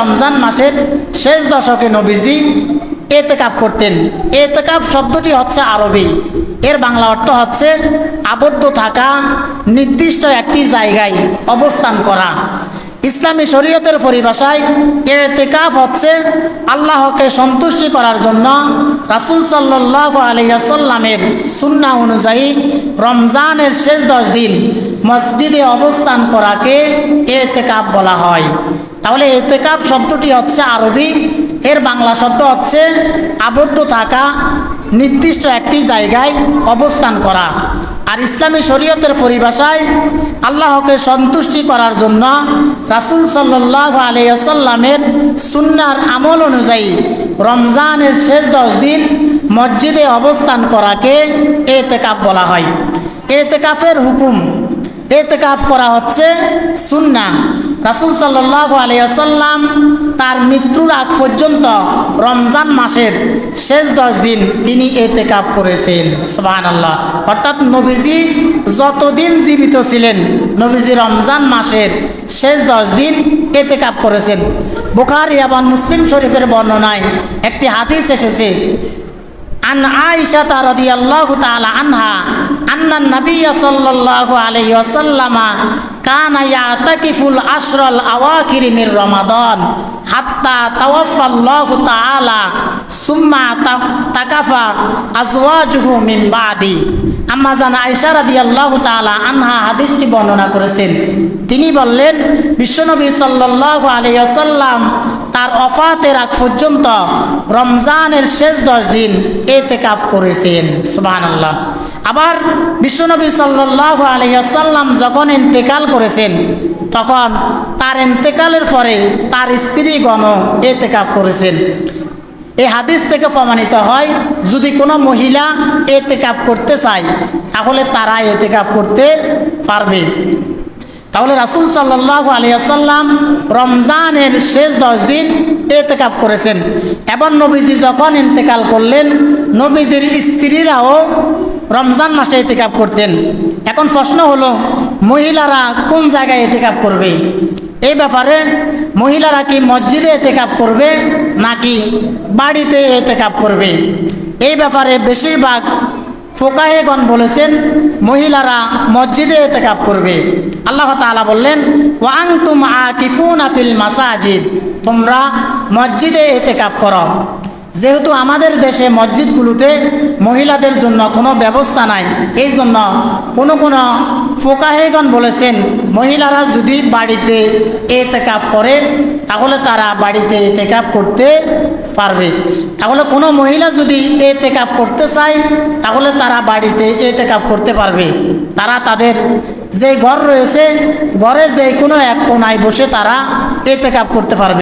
রমজান মাসের শেষ দশকে নবীজি এতেকাফ করতেন। এতেকাফ শব্দটি হচ্ছে আরবি, এর বাংলা অর্থ হচ্ছে আবদ্ধ থাকা, নির্দিষ্ট একটি জায়গায় অবস্থান করা। ইসলামী শরীয়তের পরিভাষায় এতেকাফ হচ্ছে আল্লাহকে সন্তুষ্টি করার জন্য রাসূল সাল্লাল্লাহু আলাইহি ওয়াসাল্লামের সুন্নাহ অনুযায়ী রমজানের শেষ 10 দিন মসজিদে অবস্থান করাকে এতেকাফ বলা হয়। তাহলে এতেকাফ শব্দটি হচ্ছে আরবি, এর বাংলা শব্দ হচ্ছে আবদ্ধ থাকা, নির্দিষ্ট একটি জায়গায় অবস্থান করা। আর ইসলামী শরীয়তের পরিভাষায় আল্লাহকে সন্তুষ্টি করার জন্য রাসূল সাল্লাল্লাহু আলাইহি ওয়াসাল্লামের সুন্নাহর আমল অনুযায়ী রমজানের শেষ 10 দিন মসজিদে অবস্থান করাকে এতেকাফ বলা হয়। এতেকাফের হুকুম, এতেকাফ করা হচ্ছে সুন্নাহ। রাসূল সাল্লাল্লাহু আলাইহি ওয়াসাল্লাম তার মৃত্যুর আগ পর্যন্ত রমজান মাসের শেষ 10 দিন তিনি এতেকাফ করেছেন। সুবহানাল্লাহ। অর্থাৎ নবীজি যতদিন জীবিত ছিলেন নবীজি রমজান মাসের শেষ 10 দিন এতেকাফ করেছেন। বুখারী এবং মুসলিম শরীফের বর্ণনায় একটি হাদিস এসেছে, আন আয়েশা রাদিয়াল্লাহু তাআলা আনহা আন্নান নাবিয়্য সাল্লাল্লাহু আলাইহি ওয়াসাল্লাম কানা ইয়াতাকিফুল আশরাল আওয়াখির মির রমাদান হাত্তা তাওয়াফাল্লাহু তাআলা সুম্মা তাকাফা আজওয়াজুহু মিন বাদি। আম্মা জান আয়েশা রাদিয়াল্লাহু তাআলা আনহা হাদিসটি বর্ণনা করেছেন। তিনি বললেন, বিশ্বনবী সাল্লাল্লাহু আলাইহি ওয়াসাল্লাম তার ওফাতের আগ পর্যন্ত রমজানের শেষ 10 দিন এতেকাফ করেছেন। সুবহানাল্লাহ। আবার বিশ্বনবী সাল্লাল্লাহু আলাইহি ওয়াসাল্লাম যখন ইন্তেকাল করেছেন তখন তার ইন্তেকালের পরে তার স্ত্রীগণ এতেকাফ করেছেন। এই হাদিস থেকে প্রমাণিত হয় যদি কোনো মহিলা এতেকাফ করতে চায় তাহলে তারা এতেকাফ করতে পারবে। তাহলে রাসূল সাল্লাল্লাহু আলাইহি ওয়াসাল্লাম রমজানের শেষ 10 দিন এতেকাফ করেছেন। এবং নবীজি যখন ইন্তেকাল করলেন নবীজির স্ত্রীরাও রমজান মাসে এতেকাফ করতেন। এখন প্রশ্ন হলো, মহিলারা কোন জায়গায় এতেকাফ করবে? এই ব্যাপারে মহিলারা কি মসজিদে এতেকাফ করবে নাকি বাড়িতে এতেকাফ করবে? এই ব্যাপারে বেশিরভাগ ফুকাহেগণ বলেছেন মহিলারা মসজিদে এতেকাফ করবে। আল্লাহ তাআলা বললেন, ওয়া আনতুম আকিফুনা ফিল মাসাজিদ, তোমরা মসজিদে এতেকাফ করো। যেহেতু আমাদের দেশে মসজিদগুলোতে মহিলাদের জন্য কোনো ব্যবস্থা নাই, এই জন্য কোনো ফুকাহেগণ বলেছেন মহিলারা যদি বাড়িতে এতেকাফ করে তাহলে তারা বাড়িতে এতেকাফ করতে পারবে। তাহলে কোনো মহিলা যদি এতেকাফ করতে চায় তাহলে তারা বাড়িতে এতেকাফ করতে পারবে। তারা তাদের যে ঘর রয়েছে ঘরে যে কোনো এক কোণায় বসে তারা এতেকাফ করতে পারবে।